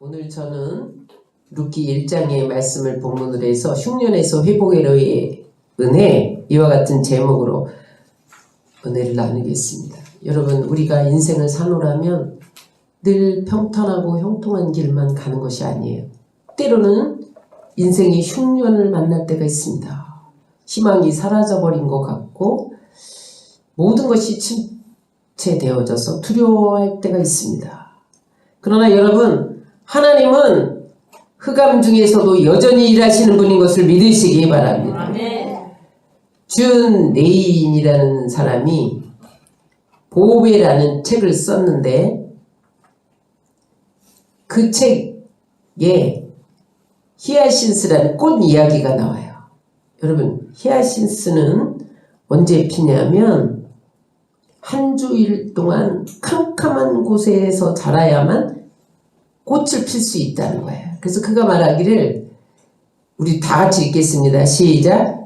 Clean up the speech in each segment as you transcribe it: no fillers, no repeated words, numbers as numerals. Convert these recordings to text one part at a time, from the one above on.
오늘 저는 룻기 1장의 말씀을 본문으로 해서 흉년에서 회복의 은혜 이와 같은 제목으로 은혜를 나누겠습니다. 여러분, 우리가 인생을 사노라면 늘 평탄하고 형통한 길만 가는 것이 아니에요. 때로는 인생이 흉년을 만날 때가 있습니다. 희망이 사라져버린 것 같고 모든 것이 침체되어져서 두려워할 때가 있습니다. 그러나 여러분, 하나님은 흑암 중에서도 여전히 일하시는 분인 것을 믿으시기 바랍니다. 준 레인이라는 사람이 보배라는 책을 썼는데 그 책에 히아신스라는 꽃 이야기가 나와요. 여러분, 히아신스는 언제 피냐면 한 주일 동안 캄캄한 곳에서 자라야만 꽃을 필 수 있다는 거예요. 그래서 그가 말하기를, 우리 다 같이 읽겠습니다. 시작.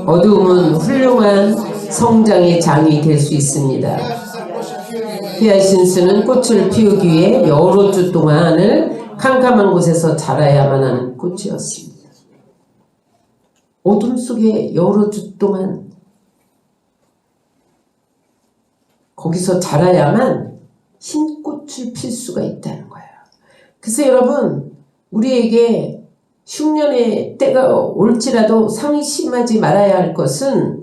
어두움은 훌륭한 성장의 장이 될 수 있습니다. 히아신스는 꽃을 피우기 위해 여러 주 동안을 캄캄한 곳에서 자라야만 하는 꽃이었습니다. 어둠 속에 여러 주 동안 거기서 자라야만 흰 꽃을 필 수가 있다는 거예요. 그래서 여러분, 우리에게 흉년의 때가 올지라도 상심하지 말아야 할 것은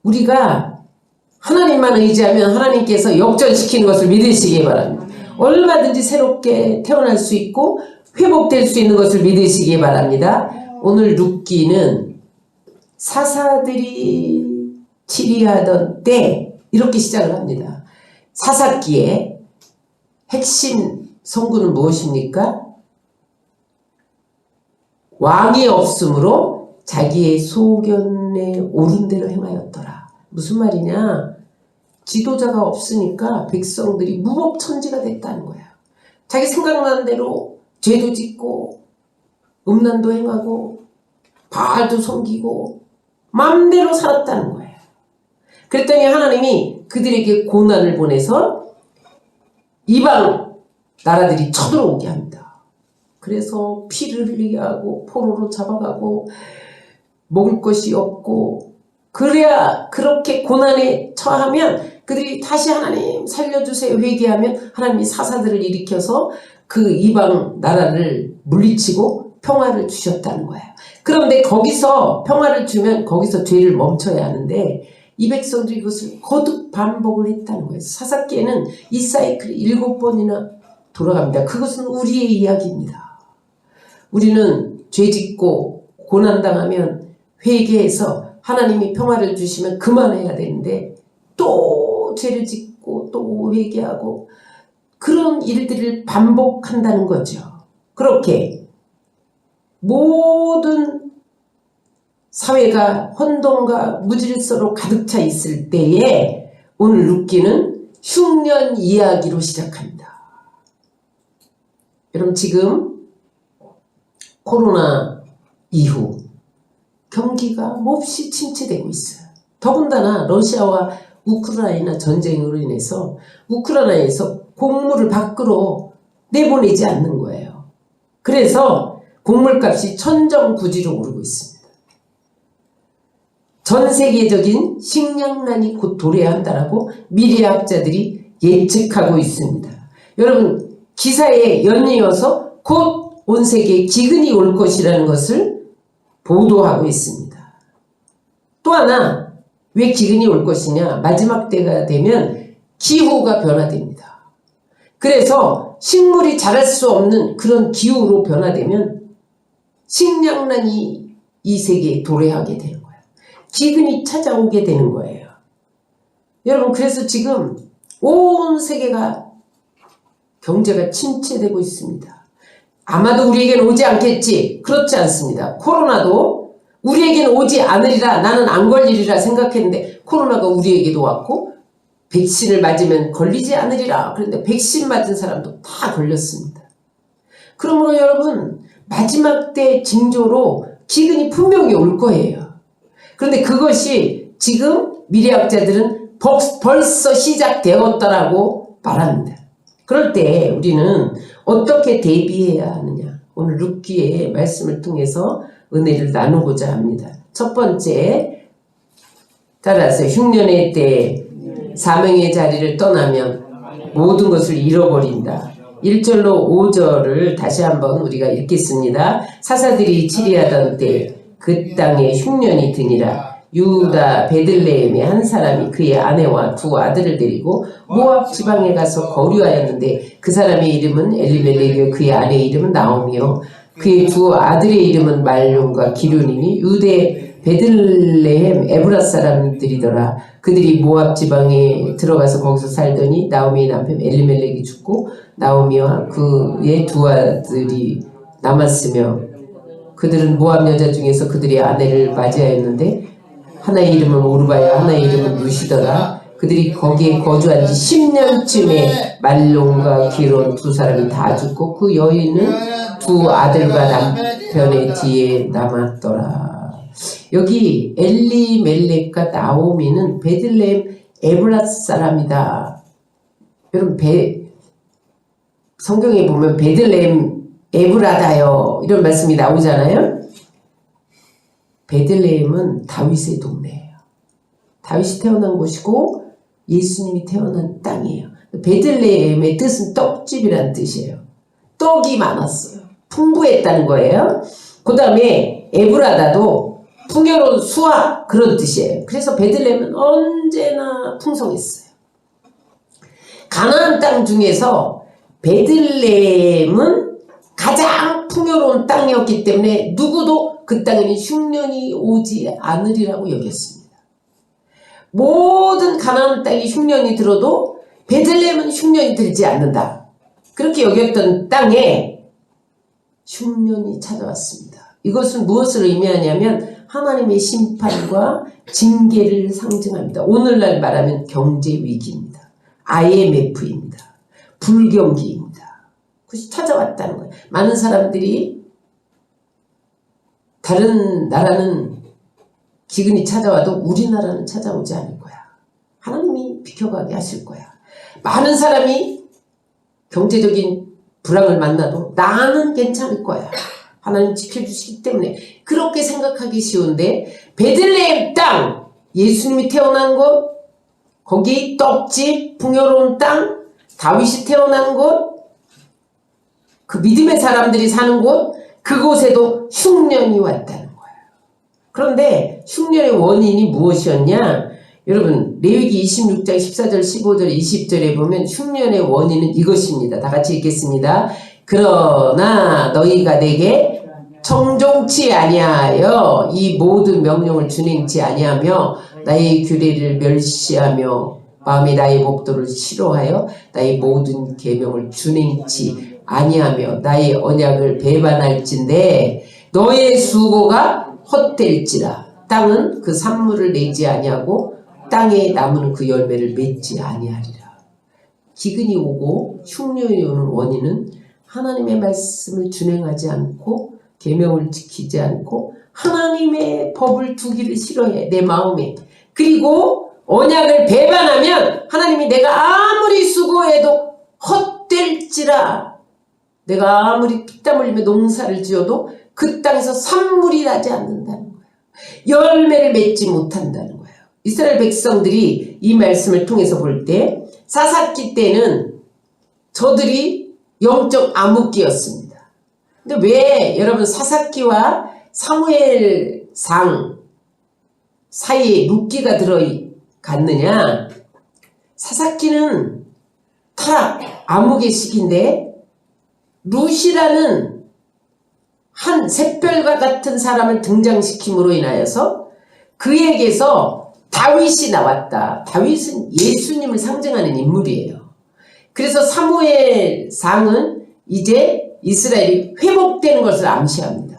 우리가 하나님만 의지하면 하나님께서 역전시키는 것을 믿으시기 바랍니다. 얼마든지 새롭게 태어날 수 있고 회복될 수 있는 것을 믿으시기 바랍니다. 오늘 룻기는 사사들이 치리하던 때 이렇게 시작을 합니다. 사사기의 핵심 성구는 무엇입니까? 왕이 없으므로 자기의 소견에 옳은 대로 행하였더라. 무슨 말이냐? 지도자가 없으니까 백성들이 무법천지가 됐다는 거야. 자기 생각나는 대로 죄도 짓고 음란도 행하고 바알도 섬기고 마음대로 살았다는 거예요. 그랬더니 하나님이 그들에게 고난을 보내서 이방 나라들이 쳐들어오게 합니다. 그래서 피를 흘리게 하고 포로로 잡아가고 먹을 것이 없고, 그래야 그렇게 고난에 처하면 그들이 다시 하나님 살려주세요 회개하면 하나님이 사사들을 일으켜서 그 이방 나라를 물리치고 평화를 주셨다는 거예요. 그런데 거기서 평화를 주면 거기서 죄를 멈춰야 하는데 이 백성들이 그것을 거듭 반복을 했다는 거예요. 사사기에는 이 사이클이 7번이나 돌아갑니다. 그것은 우리의 이야기입니다. 우리는 죄짓고 고난당하면 회개해서 하나님이 평화를 주시면 그만해야 되는데 또 죄를 짓고 또 회개하고 그런 일들을 반복한다는 거죠. 그렇게 모든 사회가 혼돈과 무질서로 가득 차 있을 때에 오늘 룻기는 흉년 이야기로 시작합니다. 여러분, 지금 코로나 이후 경기가 몹시 침체되고 있어요. 더군다나 러시아와 우크라이나 전쟁으로 인해서 우크라이나에서 곡물을 밖으로 내보내지 않는 거예요. 그래서 곡물값이 천정부지로 오르고 있습니다. 전 세계적인 식량난이 곧 도래한다라고 미래학자들이 예측하고 있습니다. 여러분, 기사에 연이어서 곧 온 세계에 기근이 올 것이라는 것을 보도하고 있습니다. 또 하나, 왜 기근이 올 것이냐? 마지막 때가 되면 기후가 변화됩니다. 그래서 식물이 자랄 수 없는 그런 기후로 변화되면 식량난이 이 세계에 도래하게 되는 거예요. 기근이 찾아오게 되는 거예요. 여러분, 그래서 지금 온 세계가 경제가 침체되고 있습니다. 아마도 우리에게는 오지 않겠지. 그렇지 않습니다. 코로나도 우리에게는 오지 않으리라, 나는 안 걸리리라 생각했는데 코로나가 우리에게도 왔고 백신을 맞으면 걸리지 않으리라. 그런데 백신 맞은 사람도 다 걸렸습니다. 그러므로 여러분, 마지막 때 징조로 기근이 분명히 올 거예요. 그런데 그것이 지금 미래학자들은 벌써 시작되었다라고 말합니다. 그럴 때 우리는 어떻게 대비해야 하느냐? 오늘 룻기의 말씀을 통해서 은혜를 나누고자 합니다. 첫 번째, 따라서 흉년의 때 사명의 자리를 떠나면 모든 것을 잃어버린다. 1절로 5절을 다시 한번 우리가 읽겠습니다. 사사들이 치리하던 때 그 땅에 흉년이 드니라. 유다 베들레헴의 한 사람이 그의 아내와 두 아들을 데리고 모압 지방에 가서 거류하였는데 그 사람의 이름은 엘리멜렉이요 그의 아내의 이름은 나오미요 그의 두 아들의 이름은 말론과 기륜이니 유대 베들레헴 에브라 사람들이더라. 그들이 모압 지방에 들어가서 거기서 살더니 나오미의 남편 엘리멜렉이 죽고 나오미와 그의 두 아들이 남았으며 그들은 모압 여자 중에서 그들의 아내를 맞이하였는데 하나의 이름은 오르바야 하나의 이름은 루시더라. 그들이 거기에 거주한 지 10년쯤에 말론과 기론 두 사람이 다 죽고 그 여인은 두 아들과 남편의 뒤에 남았더라. 여기 엘리멜렉과 나오미는 베들레헴 에브라 사람이다. 여러분 성경에 보면 베들레헴 에브라다요 이런 말씀이 나오잖아요. 베들레헴은 다윗의 동네예요. 다윗이 태어난 곳이고 예수님이 태어난 땅이에요. 베들레헴의 뜻은 떡집이라는 뜻이에요. 떡이 많았어요. 풍부했다는 거예요. 그 다음에 에브라다도 풍요로운 수확 그런 뜻이에요. 그래서 베들레헴은 언제나 풍성했어요. 가나안 땅 중에서 베들레헴은 가장 풍요로운 땅이었기 때문에 누구도 그 땅에는 흉년이 오지 않으리라고 여겼습니다. 모든 가나안 땅에 흉년이 들어도 베들레헴은 흉년이 들지 않는다. 그렇게 여겼던 땅에 흉년이 찾아왔습니다. 이것은 무엇을 의미하냐면 하나님의 심판과 징계를 상징합니다. 오늘날 말하면 경제 위기입니다. IMF입니다. 불경기입니다. 그것이 찾아왔다는 거예요. 많은 사람들이 다른 나라는 기근이 찾아와도 우리나라는 찾아오지 않을 거야. 하나님이 비켜가게 하실 거야. 많은 사람이 경제적인 불황을 만나도 나는 괜찮을 거야. 하나님 지켜주시기 때문에 그렇게 생각하기 쉬운데 베들레헴 땅, 예수님이 태어난 곳, 거기 떡집, 풍요로운 땅, 다윗이 태어난 곳, 그 믿음의 사람들이 사는 곳, 그곳에도 흉년이 왔다는 거예요. 그런데 흉년의 원인이 무엇이었냐? 여러분 레위기 26장 14절 15절 20절에 보면 흉년의 원인은 이것입니다. 다 같이 읽겠습니다. 그러나 너희가 내게 청종치 아니하여 이 모든 명령을 준행치 아니하며 나의 규례를 멸시하며 마음에 나의 법도를 싫어하여 나의 모든 계명을 준행치 아니하며 나의 언약을 배반할진대 너의 수고가 헛될지라. 땅은 그 산물을 내지 아니하고 땅의 나무는 그 열매를 맺지 아니하리라. 기근이 오고 흉년이 오는 원인은 하나님의 말씀을 준행하지 않고 계명을 지키지 않고 하나님의 법을 두기를 싫어해 내 마음에. 그리고 언약을 배반하면 하나님이 내가 아무리 수고해도 헛될지라. 내가 아무리 피땀 흘리며 농사를 지어도 그 땅에서 산물이 나지 않는다는 거예요. 열매를 맺지 못한다는 거예요. 이스라엘 백성들이 이 말씀을 통해서 볼 때 사사기 때는 저들이 영적 암흑기였습니다. 근데 왜 여러분 사사기와 사무엘상 사이에 룻기가 들어갔느냐? 사사기는 타락, 암흑의 시기인데 룻이라는 한 샛별과 같은 사람을 등장시킴으로 인하여서 그에게서 다윗이 나왔다. 다윗은 예수님을 상징하는 인물이에요. 그래서 사무엘상은 이제 이스라엘이 회복되는 것을 암시합니다.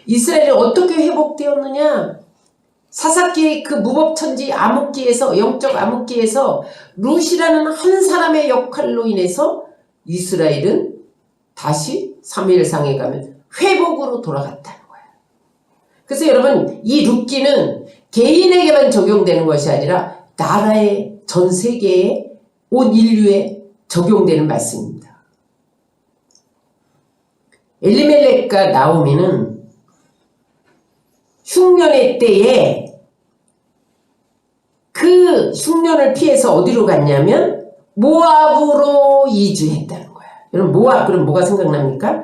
이스라엘이 어떻게 회복되었느냐? 사사기의 그 무법천지 암흑기에서 영적 암흑기에서 룻이라는 한 사람의 역할로 인해서 이스라엘은 다시 사무엘상에 가면 회복으로 돌아갔다는 거예요. 그래서 여러분 이 룻기는 개인에게만 적용되는 것이 아니라 나라의 전 세계의 온 인류의 적용되는 말씀입니다. 엘리멜렉과 나오미는 흉년의 때에 그 흉년을 피해서 어디로 갔냐면 모압으로 이주했다는 거야. 여러분 모압 그럼 뭐가 생각납니까?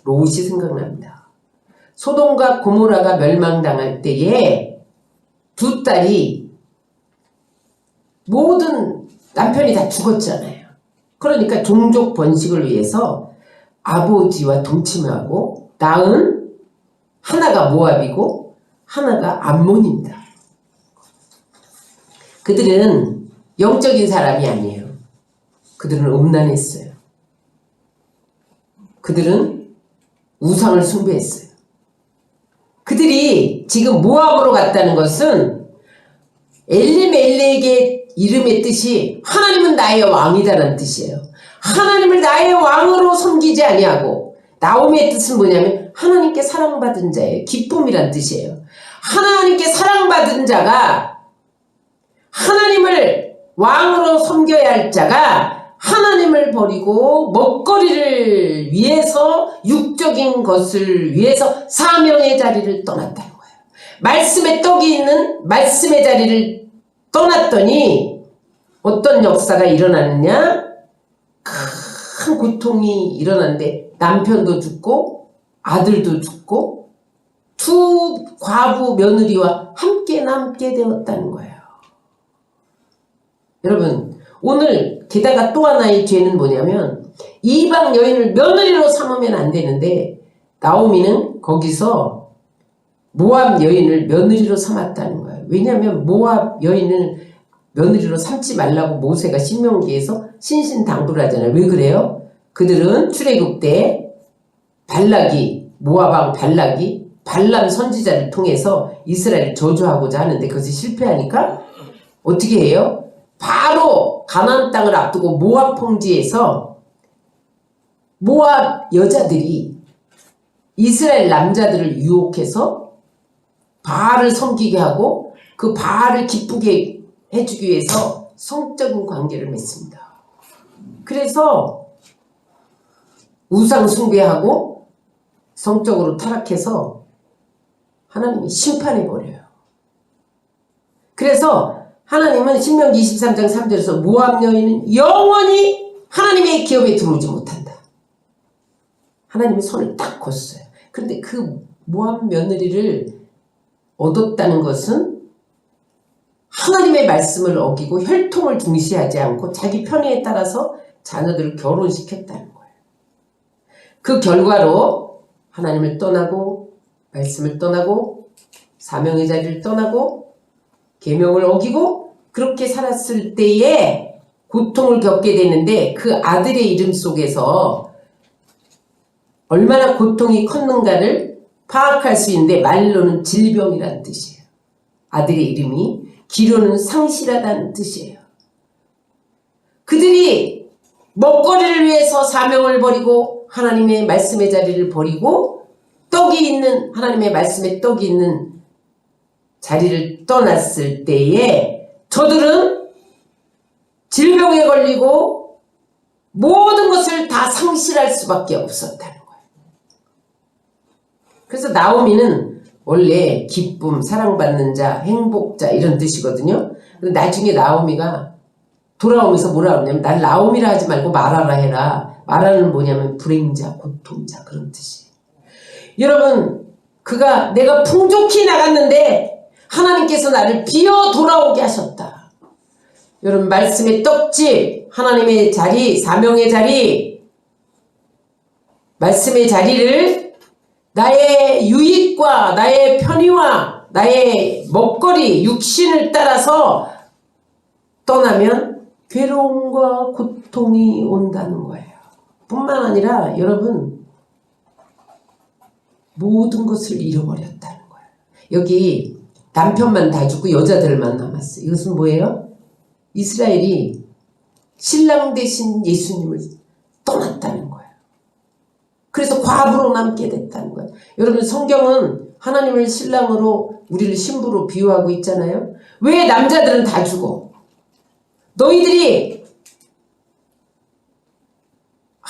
롯이 생각납니다. 소돔과 고모라가 멸망당할 때에 두 딸이 모든 남편이 다 죽었잖아요. 그러니까 종족 번식을 위해서 아버지와 동침하고 낳은 하나가 모압이고 하나가 암몬입니다. 그들은 영적인 사람이 아니에요. 그들은 음란했어요. 그들은 우상을 숭배했어요. 그들이 지금 모압으로 갔다는 것은 엘리멜렉의 이름의 뜻이 하나님은 나의 왕이다라는 뜻이에요. 하나님을 나의 왕으로 섬기지 아니하고 나오미의 뜻은 뭐냐면 하나님께 사랑받은 자예요. 기쁨이란 뜻이에요. 하나님께 사랑받은 자가 하나님을 왕으로 섬겨야 할 자가 하나님을 버리고 먹거리를 위해서 육적인 것을 위해서 사명의 자리를 떠났다는 거예요. 말씀의 떡이 있는 말씀의 자리를 떠났더니 어떤 역사가 일어나느냐? 큰 고통이 일어났는데 남편도 죽고 아들도 죽고 두 과부 며느리와 함께 남게 되었다는 거예요. 여러분 오늘 게다가 또 하나의 죄는 뭐냐면 이방 여인을 며느리로 삼으면 안 되는데 나오미는 거기서 모압 여인을 며느리로 삼았다는 거예요. 왜냐하면 모압 여인을 며느리로 삼지 말라고 모세가 신명기에서 신신당부를 하잖아요. 왜 그래요? 그들은 출애굽 때 발락이 모압왕 발락이 발람 선지자를 통해서 이스라엘을 저주하고자 하는데 그것이 실패하니까 어떻게 해요? 바로 가나안 땅을 앞두고 모압 평지에서 모압 여자들이 이스라엘 남자들을 유혹해서 바알을 섬기게 하고 그 바알을 기쁘게 해주기 위해서 성적인 관계를 맺습니다. 그래서 우상 숭배하고 성적으로 타락해서 하나님이 심판해버려요. 그래서 하나님은 신명기 23장 3절에서 모압 여인은 영원히 하나님의 기업에 들어오지 못한다. 하나님이 손을 딱 걷어요. 그런데 그 모압 며느리를 얻었다는 것은 하나님의 말씀을 어기고 혈통을 중시하지 않고 자기 편의에 따라서 자녀들을 결혼시켰다는 거예요. 그 결과로 하나님을 떠나고 말씀을 떠나고 사명의 자리를 떠나고 계명을 어기고 그렇게 살았을 때에 고통을 겪게 되는데 그 아들의 이름 속에서 얼마나 고통이 컸는가를 파악할 수 있는데 말로는 질병이라는 뜻이에요. 아들의 이름이 기로는 상실하다는 뜻이에요. 그들이 먹거리를 위해서 사명을 버리고 하나님의 말씀의 자리를 버리고 떡이 있는 하나님의 말씀에 떡이 있는 자리를 떠났을 때에 저들은 질병에 걸리고 모든 것을 다 상실할 수밖에 없었다는 거예요. 그래서 나오미는 원래 기쁨, 사랑받는 자, 행복자 이런 뜻이거든요. 근데 나중에 나오미가 돌아오면서 뭐라 그러냐면 난 나오미라 하지 말고 마라라 해라. 마라는 뭐냐면 불행자, 고통자 그런 뜻이에요. 여러분 그가 내가 풍족히 나갔는데 하나님께서 나를 비어 돌아오게 하셨다. 여러분 말씀의 떡집, 하나님의 자리, 사명의 자리, 말씀의 자리를 나의 유익과 나의 편의와 나의 먹거리, 육신을 따라서 떠나면 괴로움과 고통이 온다는 거예요. 뿐만 아니라 여러분 모든 것을 잃어버렸다는 거예요. 여기 남편만 다 죽고 여자들만 남았어요. 이것은 뭐예요? 이스라엘이 신랑 대신 예수님을 떠났다는 거예요. 그래서 과부로 남게 됐다는 거예요. 여러분 성경은 하나님을 신랑으로 우리를 신부로 비유하고 있잖아요. 왜 남자들은 다 죽어? 너희들이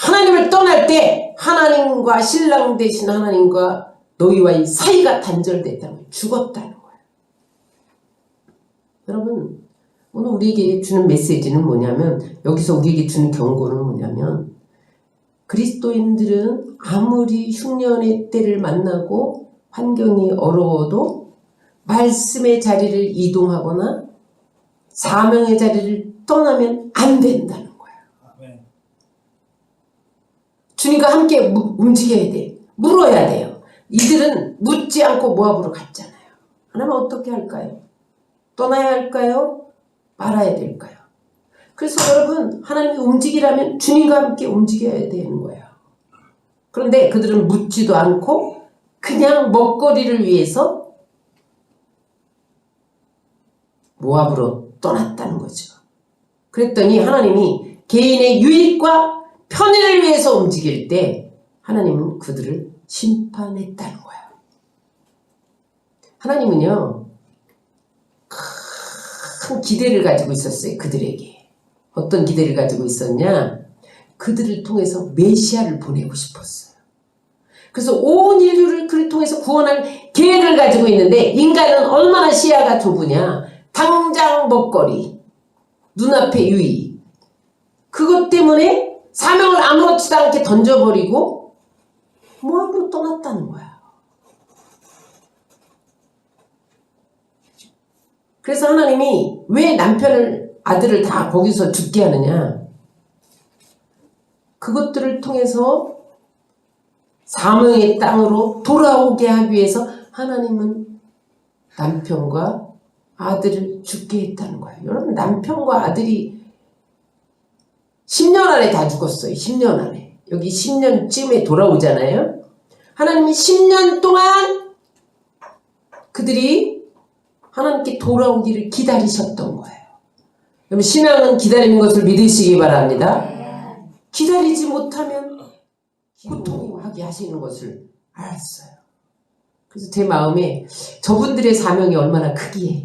하나님을 떠날 때 하나님과 신랑 되신 하나님과 너희와의 사이가 단절됐다는 거예요. 죽었다는 거예요. 여러분, 오늘 우리에게 주는 메시지는 뭐냐면, 여기서 우리에게 주는 경고는 뭐냐면, 그리스도인들은 아무리 흉년의 때를 만나고 환경이 어려워도 말씀의 자리를 이동하거나 사명의 자리를 떠나면 안 된다는 거예요. 주님과 함께 움직여야 돼. 물어야 돼요. 이들은 묻지 않고 모압으로 갔잖아요. 하나님 어떻게 할까요? 떠나야 할까요? 말아야 될까요? 그래서 여러분, 하나님이 움직이라면 주님과 함께 움직여야 되는 거예요. 그런데 그들은 묻지도 않고 그냥 먹거리를 위해서 모압으로 떠났다는 거죠. 그랬더니 하나님이 개인의 유익과 편의를 위해서 움직일 때 하나님은 그들을 심판했다는 거예요. 하나님은요, 큰 기대를 가지고 있었어요. 그들에게. 어떤 기대를 가지고 있었냐? 그들을 통해서 메시아를 보내고 싶었어요. 그래서 온 인류를 그를 통해서 구원할 계획을 가지고 있는데, 인간은 얼마나 시야가 좁으냐? 당장 먹거리, 눈앞의 유익, 그것 때문에 사명을 아무렇지도 않게 던져버리고 모압으로 떠났다는 거야. 그래서 하나님이 왜 아들을 다 거기서 죽게 하느냐? 그것들을 통해서 사명의 땅으로 돌아오게 하기 위해서 하나님은 남편과 아들을 죽게 했다는 거예요. 여러분, 남편과 아들이 10년 안에 다 죽었어요. 10년 안에. 여기 10년쯤에 돌아오잖아요. 하나님이 10년 동안 그들이 하나님께 돌아오기를 기다리셨던 거예요. 그럼 신앙은 기다리는 것을 믿으시기 바랍니다. 기다리지 못하면 고통하게 하시는 것을 알았어요. 그래서 제 마음에 저분들의 사명이 얼마나 크기에,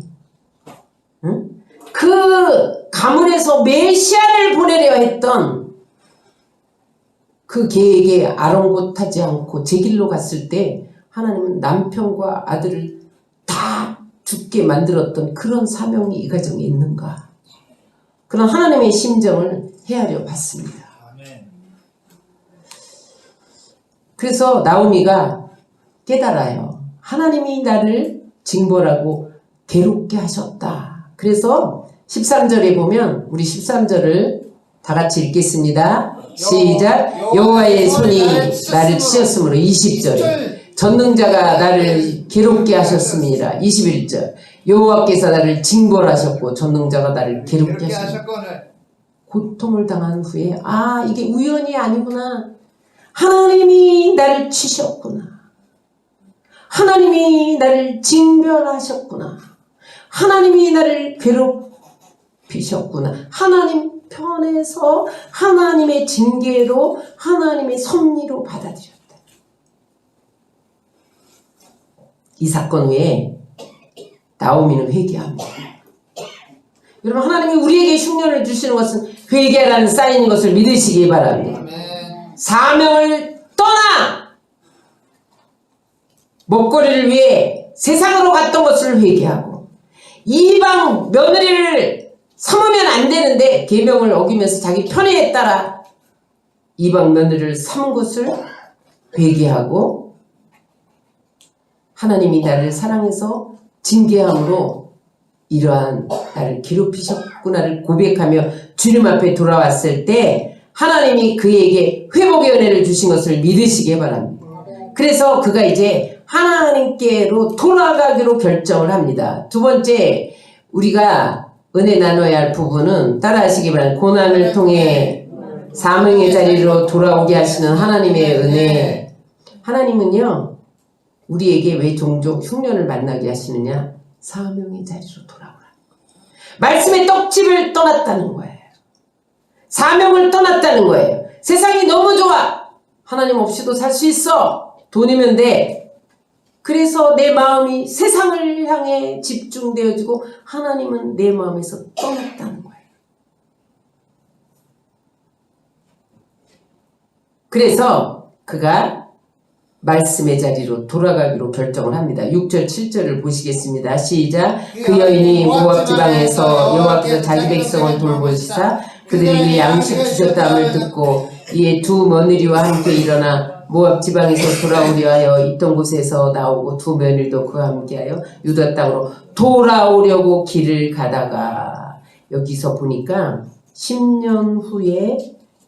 응? 그 가문에서 메시아를 보내려 했던 그 계획에 아랑곳하지 않고 제 길로 갔을 때 하나님은 남편과 아들을 다 죽게 만들었던 그런 사명이 이 가정에 있는가? 그런 하나님의 심정을 헤아려 봤습니다. 그래서 나오미가 깨달아요. 하나님이 나를 징벌하고 괴롭게 하셨다. 그래서 13절에 보면, 우리 13절을 다 같이 읽겠습니다. 시작. 여호와의 손이 나를 치셨으므로. 20절에 전능자가 나를 괴롭게 하셨습니다. 21절 여호와께서 나를 징벌하셨고 전능자가 나를 괴롭게 하셨고, 고통을 당한 후에 이게 우연이 아니구나. 하나님이 나를 치셨구나. 하나님이 나를 징벌하셨구나. 하나님이 나를 괴롭히셨구나. 하나님 편에서 하나님의 징계로, 하나님의 섭리로 받아들였다. 이 사건 후에 나오미는 회개합니다. 여러분, 하나님이 우리에게 흉년을 주시는 것은 회개라는 사인인 것을 믿으시기 바랍니다. 사명을 떠나 먹거리를 위해 세상으로 갔던 것을 회개하고, 이방 며느리를 삼으면 안 되는데 계명을 어기면서 자기 편의에 따라 이방 며느리를 삼은 것을 회개하고, 하나님이 나를 사랑해서 징계함으로 이러한 나를 괴롭히셨구나를 고백하며 주님 앞에 돌아왔을 때 하나님이 그에게 회복의 은혜를 주신 것을 믿으시기 바랍니다. 그래서 그가 이제 하나님께로 돌아가기로 결정을 합니다. 두 번째, 우리가 은혜 나눠야 할 부분은 따라하시기 바랍니다. 고난을 통해 사명의 자리로 돌아오게 하시는 하나님의 은혜. 하나님은요, 우리에게 왜 종종 흉년을 만나게 하시느냐? 사명의 자리로 돌아오라. 말씀의 떡집을 떠났다는 거예요. 사명을 떠났다는 거예요. 세상이 너무 좋아. 하나님 없이도 살 수 있어. 돈이면 돼. 그래서 내 마음이 세상을 향해 집중되어지고 하나님은 내 마음에서 떠났다는 거예요. 그래서 그가 말씀의 자리로 돌아가기로 결정을 합니다. 6절 7절을 보시겠습니다. 시작. 그 여인이 모압 지방에서 여호와께서 자기 백성을 돌보시사 그들이 위해 양식 주셨다함을 듣고 이에 두 며느리와 함께 일어나 모압 지방에서 돌아오려 하여 있던 곳에서 나오고 두 며느리도 그와 함께하여 유다 땅으로 돌아오려고 길을 가다가 여기서 보니까 10년 후에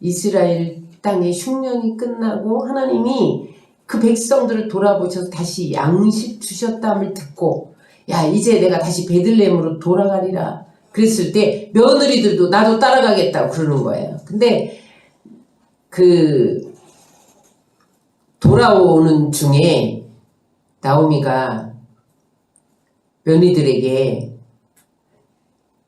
이스라엘 땅의 흉년이 끝나고 하나님이 그 백성들을 돌아보셔서 다시 양식 주셨다함을 듣고 야 이제 내가 다시 베들레헴으로 돌아가리라 그랬을 때 며느리들도 나도 따라가겠다고 그러는 거예요. 근데 그 돌아오는 중에 나오미가 며느리들에게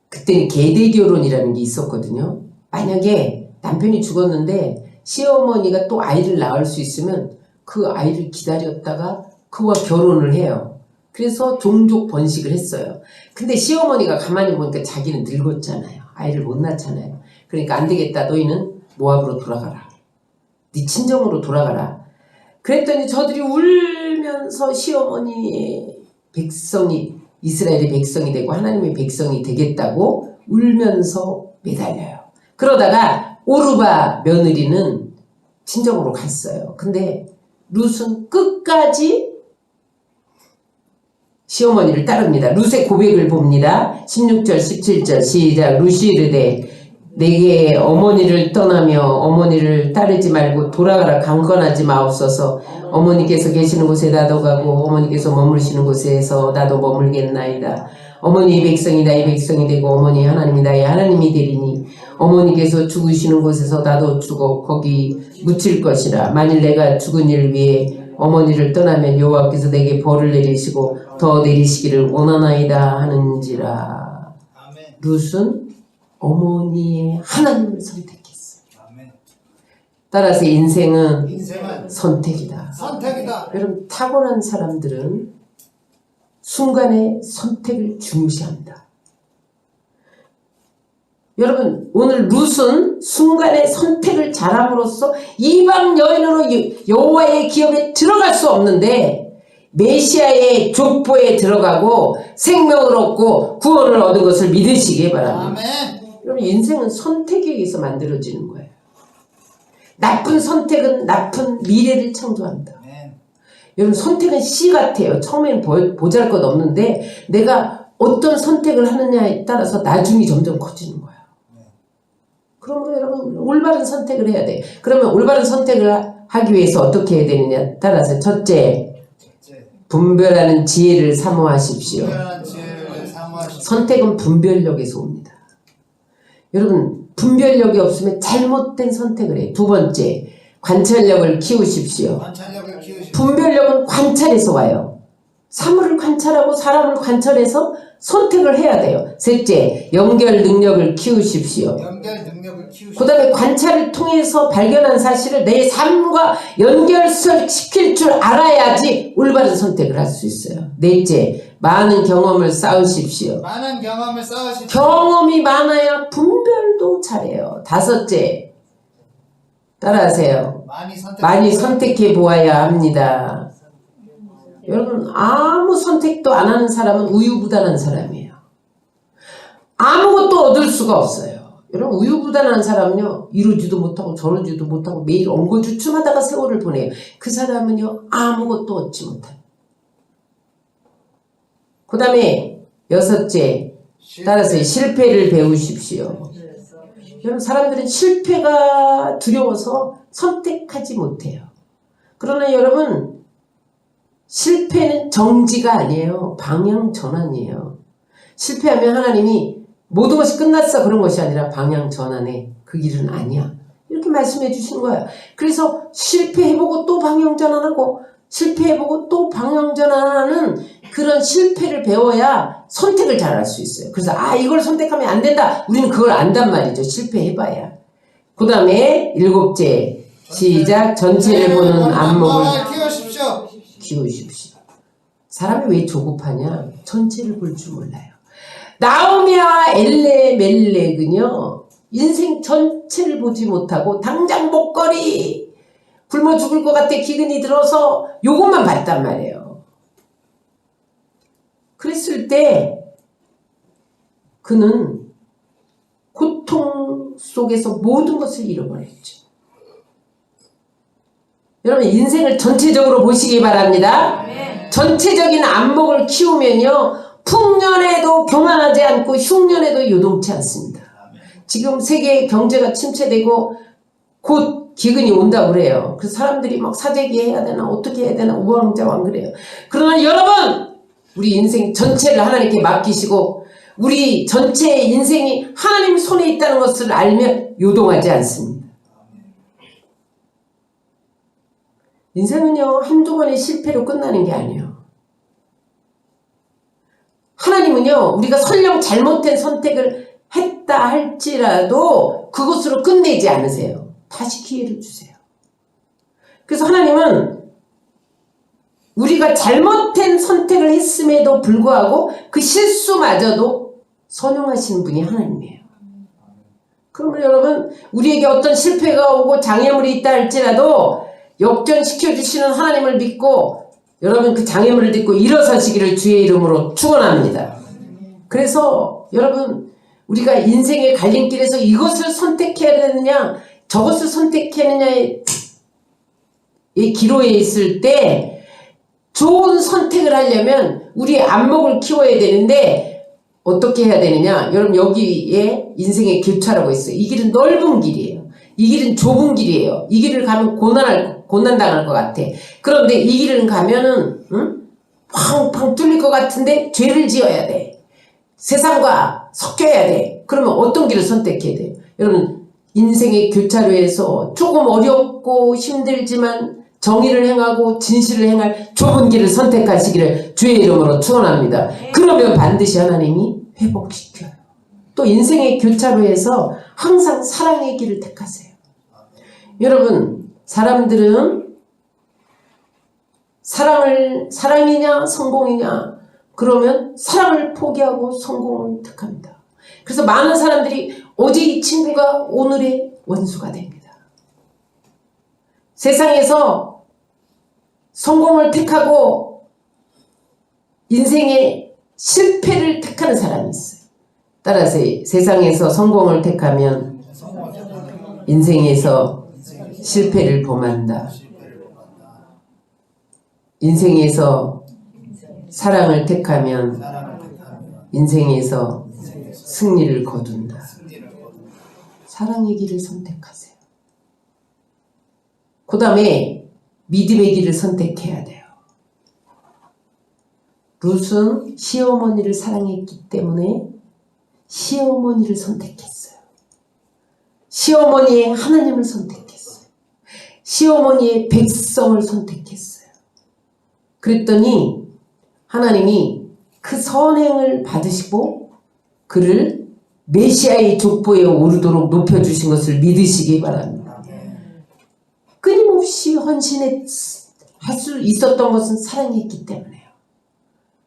그때는 계대 결혼이라는 게 있었거든요. 만약에 남편이 죽었는데 시어머니가 또 아이를 낳을 수 있으면 그 아이를 기다렸다가 그와 결혼을 해요. 그래서 종족 번식을 했어요. 근데 시어머니가 가만히 보니까 자기는 늙었잖아요. 아이를 못 낳잖아요. 그러니까 안 되겠다. 너희는 모압으로 돌아가라. 네 친정으로 돌아가라. 그랬더니 저들이 울면서 시어머니의 백성이 이스라엘의 백성이 되고 하나님의 백성이 되겠다고 울면서 매달려요. 그러다가 오르바 며느리는 친정으로 갔어요. 근데 룻은 끝까지 시어머니를 따릅니다. 룻의 고백을 봅니다. 16절 17절 시작. 룻이 이르되 내게 어머니를 떠나며 어머니를 따르지 말고 돌아가라 강건하지 마옵소서. 어머니께서 계시는 곳에 나도 가고 어머니께서 머무르시는 곳에서 나도 머물겠나이다. 어머니의 백성이 나의 백성이 되고 어머니 하나님이 나의 하나님이 되리니 어머니께서 죽으시는 곳에서 나도 죽어 거기 묻힐 것이라. 만일 내가 죽은 일을 위해 어머니를 떠나면 여호와께서 내게 벌을 내리시고 더 내리시기를 원하나이다 하는지라. 룻은 어머니의 하나님을 선택했어. 따라서 인생은 선택이다. 여러분 탁월한 사람들은 순간의 선택을 중시한다. 여러분 오늘 룻은 순간의 선택을 잘함으로써 이방 여인으로 여호와의 기업에 들어갈 수 없는데 메시아의 족보에 들어가고 생명을 얻고 구원을 얻은 것을 믿으시기 바랍니다. 여러분 인생은 선택에 의해서 만들어지는 거예요. 나쁜 선택은 나쁜 미래를 창조한다. 여러분 선택은 씨 같아요. 처음엔 보잘것없는데 내가 어떤 선택을 하느냐에 따라서 나중이 점점 커지는 거예요. 그러므로 여러분 올바른 선택을 해야 돼. 그러면 올바른 선택을 하기 위해서 어떻게 해야 되느냐 따라서 첫째 분별하는 지혜를 사모하십시오. 선택은 분별력에서 옵니다. 여러분 분별력이 없으면 잘못된 선택을 해요. 두 번째 관찰력을 키우십시오. 분별력은 관찰에서 와요. 사물을 관찰하고 사람을 관찰해서 선택을 해야 돼요. 셋째, 연결 능력을 키우십시오. 그 다음에 관찰을 통해서 발견한 사실을 내 삶과 연결시킬 줄 알아야지 올바른 선택을 할 수 있어요. 넷째, 많은 경험을 쌓으십시오. 경험이 많아야 분별도 잘해요. 다섯째, 따라하세요. 많이 선택해 보아야 합니다. 여러분 아무 선택도 안 하는 사람은 우유부단한 사람이에요. 아무것도 얻을 수가 없어요. 여러분 우유부단한 사람은요 이러지도 못하고 저러지도 못하고 매일 엉거주춤하다가 세월을 보내요. 그 사람은요 아무것도 얻지 못해요. 그 다음에 여섯째 따라서 실패를 배우십시오. 여러분 사람들은 실패가 두려워서 선택하지 못해요. 그러나 여러분 실패는 정지가 아니에요. 방향 전환이에요. 실패하면 하나님이 모든 것이 끝났어 그런 것이 아니라 방향 전환해. 그 길은 아니야. 이렇게 말씀해 주신 거야. 그래서 실패해보고 또 방향 전환하고 실패해보고 또 방향 전환하는 그런 실패를 배워야 선택을 잘할 수 있어요. 그래서 이걸 선택하면 안 된다. 우리는 그걸 안단 말이죠. 실패해봐야. 그 다음에 일곱째 시작. 전체를 보는 안목을 키우십시오. 사람이 왜 조급하냐? 전체를 볼 줄 몰라요. 나오미와 엘레멜렉은요 인생 전체를 보지 못하고 당장 목걸이 굶어 죽을 것 같아 기근이 들어서 요것만 봤단 말이에요. 그랬을 때 그는 고통 속에서 모든 것을 잃어버렸죠. 여러분 인생을 전체적으로 보시기 바랍니다. 전체적인 안목을 키우면요 풍년에도 교만하지 않고 흉년에도 요동치 않습니다. 지금 세계 경제가 침체되고 곧 기근이 온다고 그래요. 그래서 사람들이 막 사재기 해야 되나 어떻게 해야 되나 우왕좌왕 그래요. 그러나 여러분 우리 인생 전체를 하나님께 맡기시고 우리 전체의 인생이 하나님 손에 있다는 것을 알면 요동하지 않습니다. 인생은요 한두 번의 실패로 끝나는 게 아니에요. 하나님은요 우리가 설령 잘못된 선택을 했다 할지라도 그것으로 끝내지 않으세요. 다시 기회를 주세요. 그래서 하나님은 우리가 잘못된 선택을 했음에도 불구하고 그 실수마저도 선용하시는 분이 하나님이에요. 그러면 여러분 우리에게 어떤 실패가 오고 장애물이 있다 할지라도 역전시켜 주시는 하나님을 믿고 여러분 그 장애물을 딛고 일어서시기를 주의 이름으로 축원합니다. 그래서 여러분 우리가 인생의 갈림길에서 이것을 선택해야 되느냐 저것을 선택해야 되느냐의 기로에 있을 때 좋은 선택을 하려면 우리의 안목을 키워야 되는데 어떻게 해야 되느냐. 여러분 여기에 인생의 교차라고 있어요. 이 길은 넓은 길이에요. 이 길은 좁은 길이에요. 이 길을 가면 고난당할 것 같아. 그런데 이 길을 가면은 팡팡 뚫릴 것 같은데 죄를 지어야 돼. 세상과 섞여야 돼. 그러면 어떤 길을 선택해야 돼요? 여러분 인생의 교차로에서 조금 어렵고 힘들지만 정의를 행하고 진실을 행할 좁은 길을 선택하시기를 주의 이름으로 축원합니다. 그러면 반드시 하나님이 회복시켜요. 또 인생의 교차로에서 항상 사랑의 길을 택하세요. 여러분 사람들은 사랑이냐 성공이냐 그러면 사랑을 포기하고 성공을 택합니다. 그래서 많은 사람들이 어제 이 친구가 오늘의 원수가 됩니다. 세상에서 성공을 택하고 인생의 실패를 택하는 사람이 있어요. 따라서 세상에서 성공을 택하면 인생에서 실패를 범한다. 인생에서 사랑을 택하면 인생에서 승리를 거둔다. 사랑의 길을 선택하세요. 그 다음에 믿음의 길을 선택해야 돼요. 룻은 시어머니를 사랑했기 때문에 시어머니를 선택했어요. 시어머니의 하나님을 선택했어요. 시어머니의 백성을 선택했어요. 그랬더니 하나님이 그 선행을 받으시고 그를 메시아의 족보에 오르도록 높여주신 것을 믿으시기 바랍니다. 끊임없이 헌신할 수 있었던 것은 사랑했기 때문에요.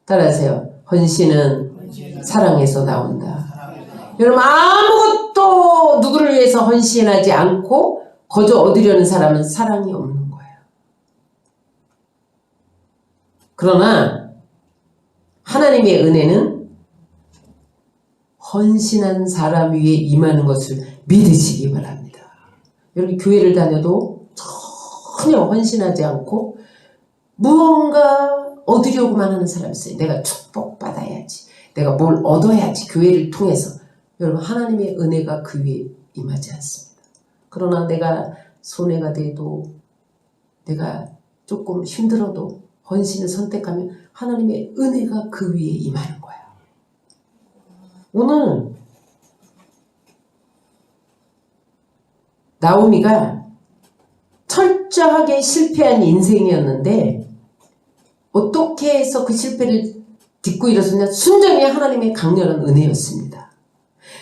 따라하세요. 헌신은 사랑에서 나온다. 여러분 아무것도 누구를 위해서 헌신하지 않고 거저 얻으려는 사람은 사랑이 없는 거예요. 그러나 하나님의 은혜는 헌신한 사람 위에 임하는 것을 믿으시기 바랍니다. 여러분 교회를 다녀도 전혀 헌신하지 않고 무언가 얻으려고만 하는 사람이 있어요. 내가 축복받아야지. 내가 뭘 얻어야지. 교회를 통해서. 여러분 하나님의 은혜가 그 위에 임하지 않습니다. 그러나 내가 손해가 돼도 내가 조금 힘들어도 헌신을 선택하면 하나님의 은혜가 그 위에 임하는 거야. 오늘 나오미가 철저하게 실패한 인생이었는데 어떻게 해서 그 실패를 딛고 일어섰냐? 순전히 하나님의 강렬한 은혜였습니다.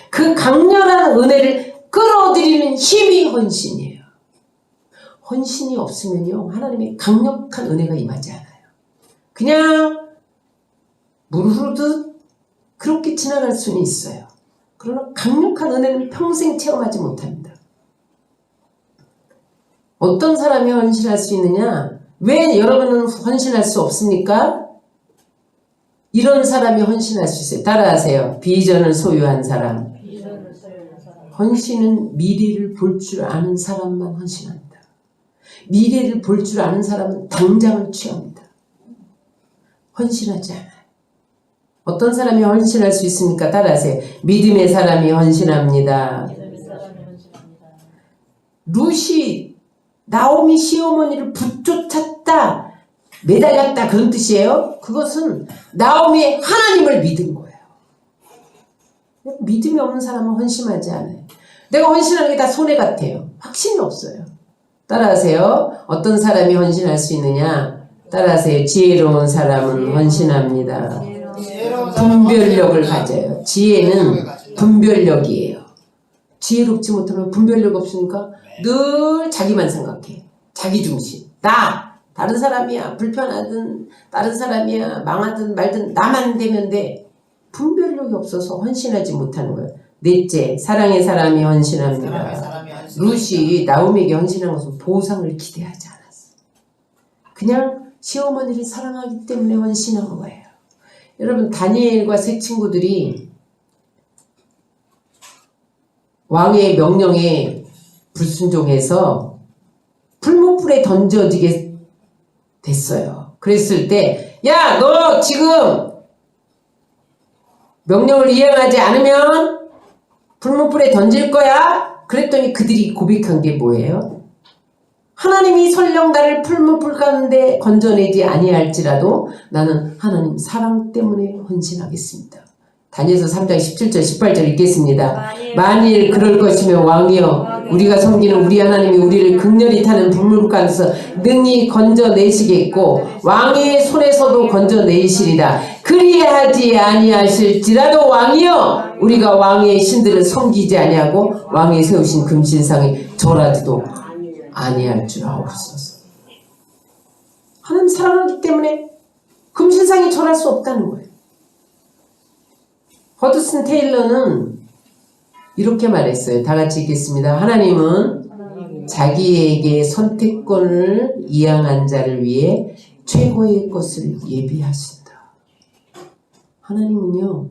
그 강렬한 은혜를 끌어들이는 힘이 헌신이에요. 헌신이 없으면요 하나님의 강력한 은혜가 임하지 않아요. 그냥 물 흐르듯 그렇게 지나갈 수는 있어요. 그러나 강력한 은혜는 평생 체험하지 못합니다. 어떤 사람이 헌신할 수 있느냐? 왜 여러분은 헌신할 수 없습니까? 이런 사람이 헌신할 수 있어요. 따라하세요. 비전을 소유한 사람. 헌신은 미래를 볼 줄 아는 사람만 헌신합니다. 미래를 볼 줄 아는 사람은 당장을 취합니다. 헌신하지 않아요. 어떤 사람이 헌신할 수 있습니까? 따라하세요. 믿음의 사람이 헌신합니다. 룻이 나오미 시어머니를 붙쫓았다, 매달렸다, 그런 뜻이에요. 그것은 나오미의 하나님을 믿은 거예요. 믿음이 없는 사람은 헌신하지 않아요. 내가 헌신하는 게 다 손해 같아요. 확신이 없어요. 따라하세요. 어떤 사람이 헌신할 수 있느냐? 따라하세요. 지혜로운 사람은 헌신합니다. 분별력을 가져요. 지혜는 분별력이에요. 지혜롭지 못하면 분별력 없으니까 늘 자기만 생각해. 자기 중심. 나! 다른 사람이야. 불편하든 다른 사람이야. 망하든 말든 나만 되면 돼. 분별력이 없어서 헌신하지 못하는 거예요. 넷째, 사랑의 사람이 헌신합니다. 룻이 나오미에게 헌신한 것은 보상을 기대하지 않았어. 그냥 시어머니를 사랑하기 때문에 헌신한 거예요. 여러분, 다니엘과 세 친구들이 왕의 명령에 불순종해서 풀무불에 던져지게 됐어요. 그랬을 때, 야, 너 지금 명령을 이행하지 않으면 풀무불에 던질 거야? 그랬더니 그들이 고백한 게 뭐예요? 하나님이 설령 나를 풀무불 가운데 건져내지 아니할지라도 나는 하나님 사랑 때문에 헌신하겠습니다. 다니엘서 3장 17절 18절 읽겠습니다. 만일 그럴 것이면 왕이여, 우리가 섬기는 우리 하나님이 우리를 극렬히 타는 불물 가운데서 능히 건져내시겠고 왕의 손에서도 건져내시리라. 그리하지 아니하실지라도 왕이여, 우리가 왕의 신들을 섬기지 아니하고 왕이 세우신 금신상에 절하지도 아니할 줄 아옵소서. 하나님 사랑하기 때문에 금신상에 절할 수 없다는 거예요. 허드슨 테일러는 이렇게 말했어요. 다 같이 읽겠습니다. 하나님은 자기에게 선택권을 이양한 자를 위해 최고의 것을 예비하신다. 하나님은요,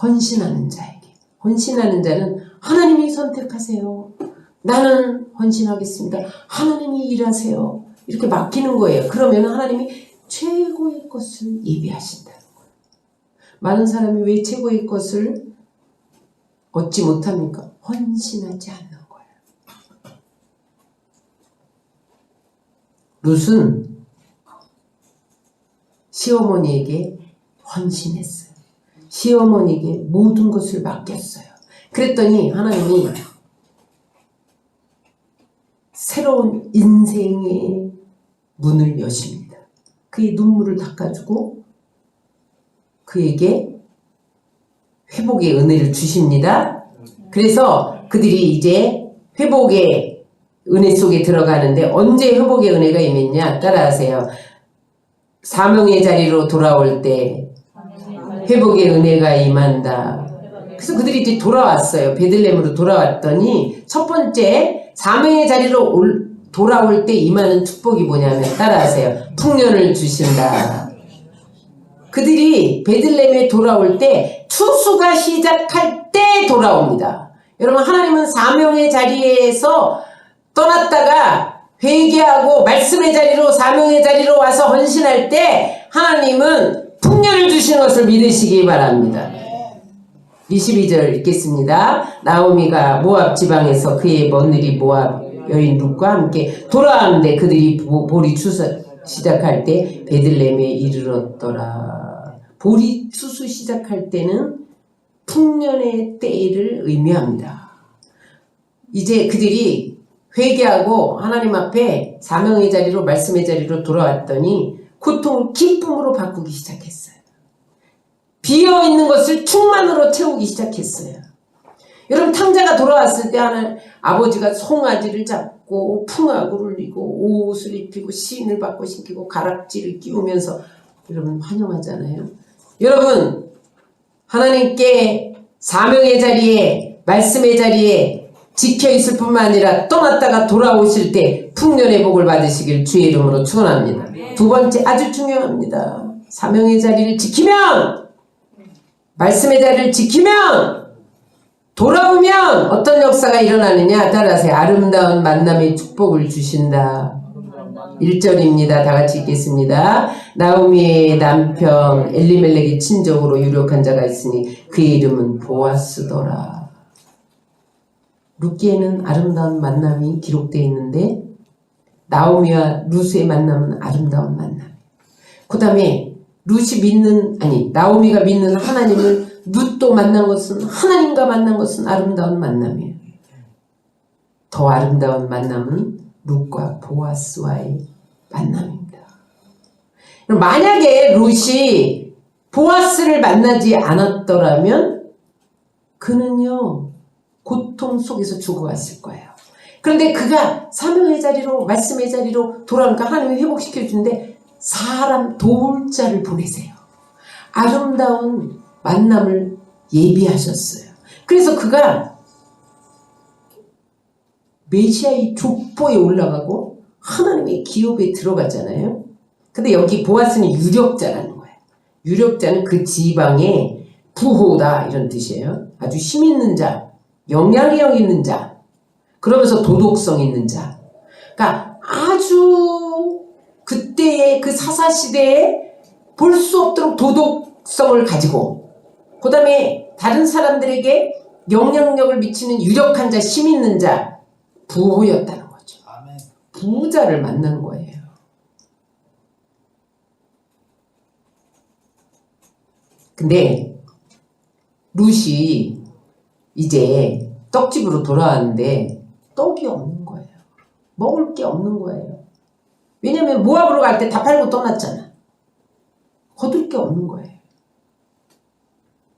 헌신하는 자에게, 헌신하는 자는 하나님이 선택하세요. 나는 헌신하겠습니다. 하나님이 일하세요. 이렇게 맡기는 거예요. 그러면 하나님이 최고의 것을 예비하신다. 많은 사람이 왜 최고의 것을 얻지 못합니까? 헌신하지 않는 거예요. 룻은 시어머니에게 헌신했어요. 시어머니에게 모든 것을 맡겼어요. 그랬더니 하나님이 새로운 인생의 문을 여십니다. 그의 눈물을 닦아주고 그에게 회복의 은혜를 주십니다. 그래서 그들이 이제 회복의 은혜 속에 들어가는데, 언제 회복의 은혜가 임했냐? 따라하세요. 사명의 자리로 돌아올 때 회복의 은혜가 임한다. 그래서 그들이 이제 돌아왔어요. 베들레헴으로 돌아왔더니 첫 번째 사명의 자리로 돌아올 때 임하는 축복이 뭐냐면, 따라하세요. 풍년을 주신다. 그들이 베들레헴에 돌아올 때 추수가 시작할 때 돌아옵니다. 여러분, 하나님은 사명의 자리에서 떠났다가 회개하고 말씀의 자리로, 사명의 자리로 와서 헌신할 때 하나님은 풍년을 주시는 것을 믿으시기 바랍니다. 22절 읽겠습니다. 나오미가 모압 지방에서 그의 며느리 모압 여인 룻과 함께 돌아왔는데 그들이 보리 추수 시작할 때 베들레헴에 이르렀더라. 보리 추수 시작할 때는 풍년의 때를 의미합니다. 이제 그들이 회개하고 하나님 앞에 사명의 자리로, 말씀의 자리로 돌아왔더니 고통을 기쁨으로 바꾸기 시작했어요. 비어있는 것을 충만으로 채우기 시작했어요. 여러분, 탕자가 돌아왔을 때 아버지가 송아지를 잡고 풍악을 울리고 옷을 입히고 신을 받고 신기고 가락지를 끼우면서 여러분 환영하잖아요. 여러분, 하나님께 사명의 자리에, 말씀의 자리에 지켜 있을 뿐만 아니라 떠났다가 돌아오실 때 풍년의 복을 받으시길 주의 이름으로 축원합니다. 두 번째 아주 중요합니다. 사명의 자리를 지키면, 말씀의 자리를 지키면 돌아오면 어떤 역사가 일어나느냐. 따라서 아름다운 만남의 축복을 주신다. 1절입니다. 다 같이 읽겠습니다. 나오미의 남편 엘리멜렉의 친족으로 유력한 자가 있으니 그의 이름은 보아스더라. 룻기에는 아름다운 만남이 기록되어 있는데 나오미와 루스의 만남은 아름다운 만남. 그 다음에 나오미가 믿는 하나님을 룻도 만난 것은, 하나님과 만난 것은 아름다운 만남이에요. 더 아름다운 만남은 룻과 보아스와의 만남입니다. 만약에 룻이 보아스를 만나지 않았더라면 그는요 고통 속에서 죽어갔을 거예요. 그런데 그가 사명의 자리로, 말씀의 자리로 돌아오니까 하나님이 회복시켜 주는데 사람 도울 자를 보내세요. 아름다운 만남을 예비하셨어요. 그래서 그가 메시아의 족보에 올라가고 하나님의 기업에 들어가잖아요. 근데 여기 보아스는 유력자라는 거예요. 유력자는 그 지방의 부호다 이런 뜻이에요. 아주 힘 있는 자, 영향력 있는 자, 그러면서 도덕성 있는 자. 그러니까 아주 그때의 그 사사시대에 볼 수 없도록 도덕성을 가지고, 그 다음에 다른 사람들에게 영향력을 미치는 유력한 자, 힘 있는 자, 부호였다는 거죠. 부자를 만난 거예요. 근데 룻이 이제 떡집으로 돌아왔는데 떡이 없는 거예요. 먹을 게 없는 거예요. 왜냐면 모압으로 갈 때 다 팔고 떠났잖아. 거둘 게 없는 거예요.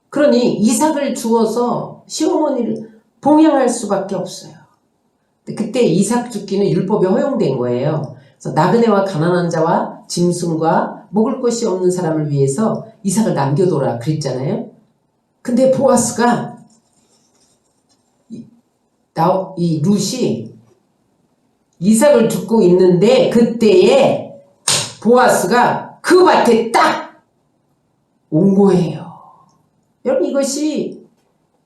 그러니 이삭을 주어서 시어머니를 봉양할 수밖에 없어요. 그때 이삭 죽기는 율법에 허용된 거예요. 그래서 나그네와 가난한 자와 짐승과 먹을 것이 없는 사람을 위해서 이삭을 남겨둬라 그랬잖아요. 근데 보아스가 이 룻이 이삭을 죽고 있는데 그때에 보아스가 그 밭에 딱 온 거예요. 여러분 이것이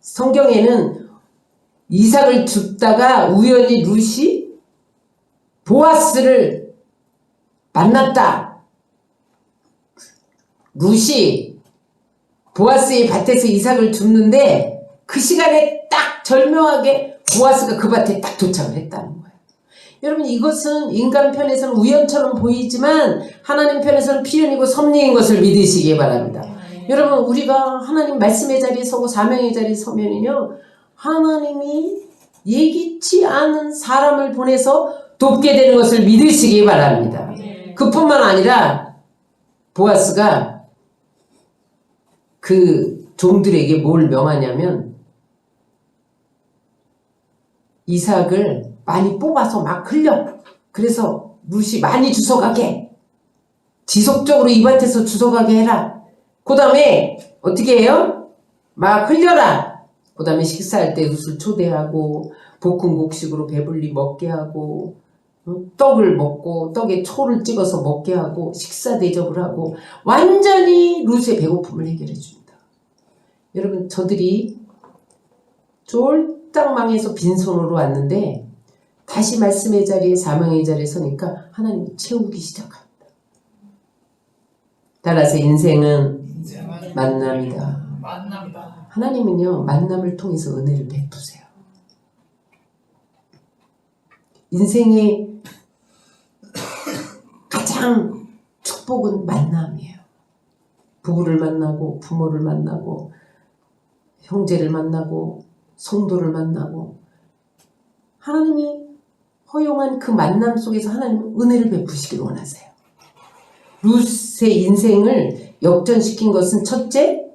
성경에는 이삭을 줍다가 우연히 룻이 보아스를 만났다. 룻이 보아스의 밭에서 이삭을 줍는데 그 시간에 딱 절묘하게 보아스가 그 밭에 딱 도착을 했다는 거예요. 여러분 이것은 인간 편에서는 우연처럼 보이지만 하나님 편에서는 필연이고 섭리인 것을 믿으시기 바랍니다. 여러분 우리가 하나님 말씀의 자리에 서고 사명의 자리에 서면은요 하나님이 예기치 않은 사람을 보내서 돕게 되는 것을 믿으시기 바랍니다. 그뿐만 아니라 보아스가 그 종들에게 뭘 명하냐면 이삭을 많이 뽑아서 막 흘려. 그래서 룻이 많이 주워가게, 지속적으로 이 밭에서 주워가게 해라. 그 다음에 어떻게 해요? 막 흘려라. 그 다음에 식사할 때 룻을 초대하고 볶음 곡식으로 배불리 먹게 하고 떡을 먹고 떡에 초를 찍어서 먹게 하고 식사 대접을 하고 완전히 룻의 배고픔을 해결해 줍니다. 여러분 저들이 쫄딱 망해서 빈손으로 왔는데 다시 말씀의 자리에 사명의 자리에 서니까 하나님이 채우기 시작합니다. 따라서 인생은 만남이다. 하나님은요 만남을 통해서 은혜를 베푸세요. 인생의 가장 축복은 만남이에요. 부부를 만나고 부모를 만나고 형제를 만나고 성도를 만나고 하나님이 허용한 그 만남 속에서 하나님은 은혜를 베푸시길 원하세요. 룻의 인생을 역전시킨 것은 첫째,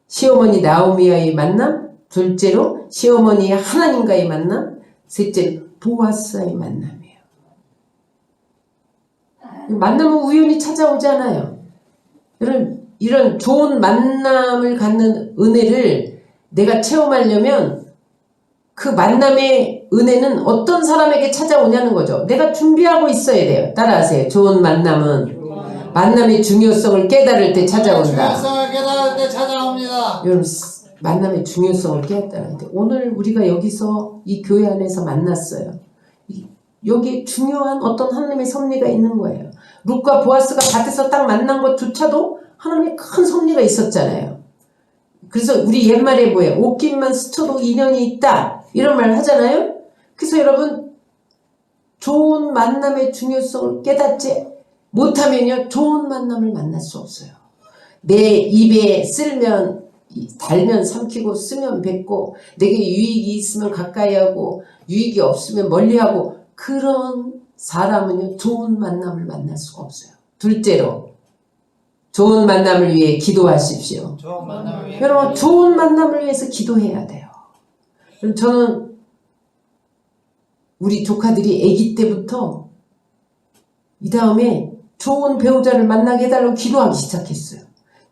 시어머니 나오미와의 만남, 둘째로 시어머니의 하나님과의 만남, 셋째로 보아스와의 만남이에요. 만남은 우연히 찾아오지 않아요. 이런 좋은 만남을 갖는 은혜를 내가 체험하려면 그 만남의 은혜는 어떤 사람에게 찾아오냐는 거죠. 내가 준비하고 있어야 돼요. 따라하세요. 좋은 만남은 만남의 중요성을 깨달을 때 찾아온다. 중요성을 깨달을 때 찾아옵니다. 여러분, 만남의 중요성을 깨달을 때 오늘 우리가 여기서 이 교회 안에서 만났어요. 여기에 중요한 어떤 하나님의 섭리가 있는 거예요. 룻과 보아스가 밭에서 딱 만난 것조차도 하나님의 큰 섭리가 있었잖아요. 그래서 우리 옛말에 뭐예요? 옷깃만 스쳐도 인연이 있다 이런 말 하잖아요. 그래서 여러분, 좋은 만남의 중요성을 깨닫지 못하면요 좋은 만남을 만날 수 없어요. 내 입에 쓸면 달면 삼키고 쓰면 뱉고 내게 유익이 있으면 가까이 하고 유익이 없으면 멀리하고, 그런 사람은요 좋은 만남을 만날 수가 없어요. 둘째로, 좋은 만남을 위해 기도하십시오. 좋은 만남을 위해 여러분, 좋은 만남을 위해서 기도해야 돼요. 그럼 저는 우리 조카들이 아기 때부터 이 다음에 좋은 배우자를 만나게 해달라고 기도하기 시작했어요.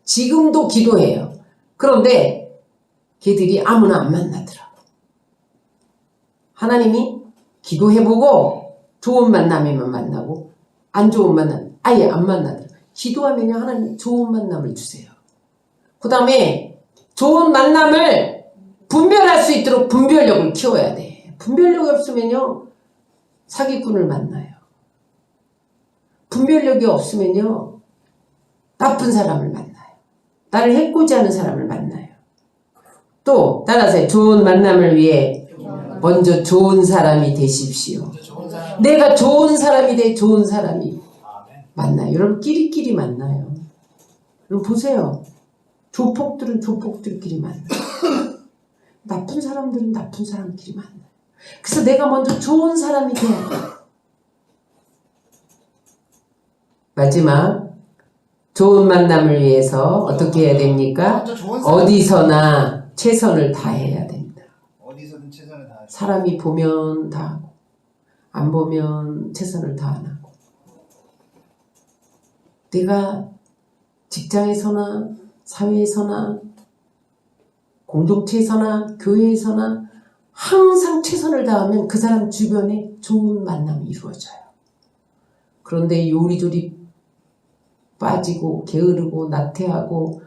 지금도 기도해요. 그런데 걔들이 아무나 안 만나더라고. 하나님이 기도해보고 좋은 만남이면 만나고 안 좋은 만남 아예 안 만나더라고. 기도하면 하나님 좋은 만남을 주세요. 그 다음에 좋은 만남을 분별할 수 있도록 분별력을 키워야 돼. 분별력이 없으면요 사기꾼을 만나요. 분별력이 없으면요 나쁜 사람을 만나요. 나를 해코지하는 사람을 만나요. 또 따라서 좋은 만남을 위해 먼저 좋은 사람이 되십시오. 내가 좋은 사람이 돼 좋은 사람이 만나요. 여러분, 끼리끼리 만나요. 여러분 보세요. 조폭들은 조폭들끼리 만나요. 나쁜 사람들은 나쁜 사람끼리 만나요. 그래서 내가 먼저 좋은 사람이 돼야 돼요. 마지막, 좋은 만남을 위해서 어떻게 해야 됩니까? 어디서나 최선을 다해야 됩니다. 어디서든 최선을 다하죠. 사람이 보면 다하고 안 보면 최선을 다 안 하고, 내가 직장에서나 사회에서나 공동체에서나 교회에서나 항상 최선을 다하면 그 사람 주변에 좋은 만남이 이루어져요. 그런데 요리조리 빠지고 게으르고 나태하고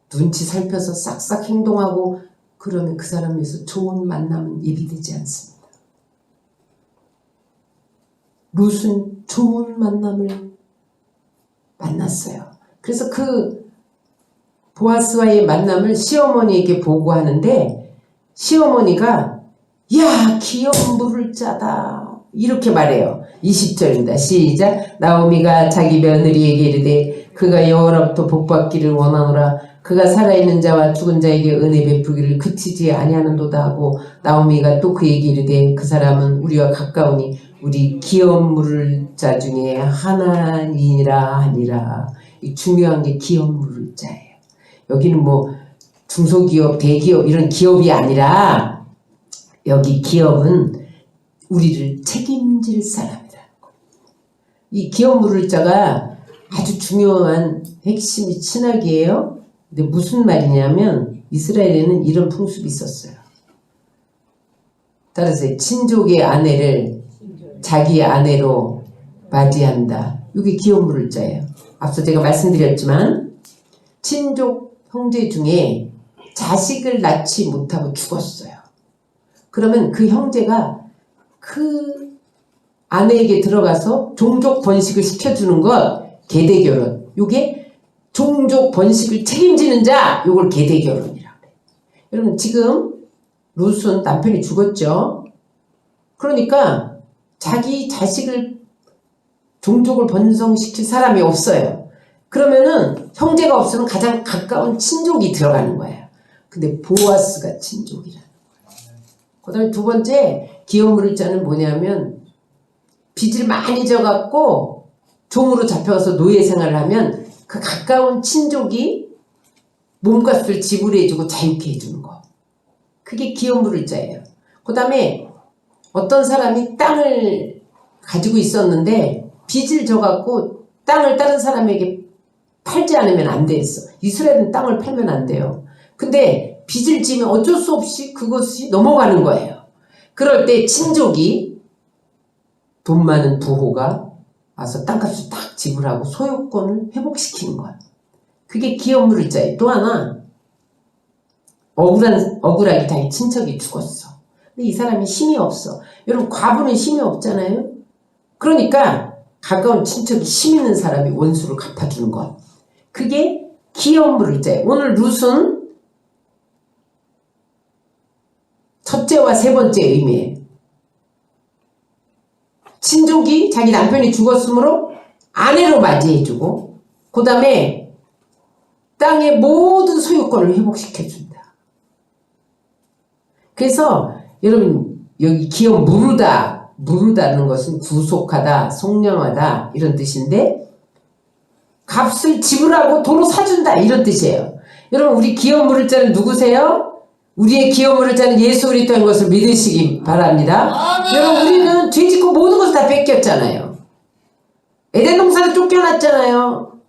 눈치 살펴서 싹싹 행동하고 그러면 그 사람 위해서 좋은 만남은 예비되지 않습니다. 룻은 좋은 만남을 만났어요. 그래서 그 보아스와의 만남을 시어머니에게 보고하는데 시어머니가 야 귀여운 물을 짜다 이렇게 말해요. 20절입니다. 시작. 나오미가 자기 며느리에게 이르되 그가 여호와로부터 복받기를 원하노라. 그가 살아있는 자와 죽은 자에게 은혜 베푸기를 그치지 아니하는도다 하고, 나오미가 또 그에게 이르되 그 사람은 우리와 가까우니 우리 기업 물을 자 중에 하나니라 하니라. 이 중요한 게 기업 물을 자예요. 여기는 뭐 중소기업, 대기업 이런 기업이 아니라 여기 기업은 우리를 책임질 사람이라는 거예요. 이 기업 물을 자가 아주 중요한 핵심이 친학이에요. 근데 무슨 말이냐면 이스라엘에는 이런 풍습이 있었어요. 따라서 친족의 아내를 자기 아내로 맞이한다. 이게 기업 물을 자예요. 앞서 제가 말씀드렸지만 친족 형제 중에 자식을 낳지 못하고 죽었어요. 그러면 그 형제가 그 아내에게 들어가서 종족 번식을 시켜주는 것, 계대결혼. 이게 종족 번식을 책임지는 자, 이걸 계대결혼이라고 해요. 여러분, 지금 룻은 남편이 죽었죠. 그러니까 자기 자식을 종족을 번성시킬 사람이 없어요. 그러면은 형제가 없으면 가장 가까운 친족이 들어가는 거예요. 근데 보아스가 친족이라는 거예요. 그 다음에 두 번째 기업 물을 자는 뭐냐면 빚을 많이 져갖고 종으로 잡혀가서 노예 생활을 하면 그 가까운 친족이 몸값을 지불해주고 자유케 해주는 거. 그게 기업 물을 자예요. 그 다음에 어떤 사람이 땅을 가지고 있었는데 빚을 져갖고 땅을 다른 사람에게 팔지 않으면 안 됐어. 이스라엘은 땅을 팔면 안 돼요. 근데 빚을 지면 어쩔 수 없이 그것이 넘어가는 거예요. 그럴 때 친족이 돈 많은 부호가 와서 땅값을 딱 지불하고 소유권을 회복시키는 거야. 그게 기업물자예요. 또 하나 억울하게 자기 친척이 죽었어. 근데 이 사람이 힘이 없어. 여러분 과부는 힘이 없잖아요. 그러니까 가까운 친척이 힘 있는 사람이 원수를 갚아주는 것. 그게 기업물자예요. 오늘 룻은 첫째와 세 번째 의미예요. 친족이 자기 남편이 죽었으므로 아내로 맞이해주고 그 다음에 땅의 모든 소유권을 회복시켜준다. 그래서 여러분 여기 기업 무르다는 것은 구속하다, 속량하다 이런 뜻인데 값을 지불하고 도로 사준다 이런 뜻이에요. 여러분 우리 기업 물을 자는 누구세요? 우리의 기업 물을 자는 예수 그리스도인 것을 믿으시기 바랍니다. 아멘. 여러분 우리는 죄짓고 모든 것을 다 뺏겼잖아요. 에덴 동산을 쫓겨났잖아요.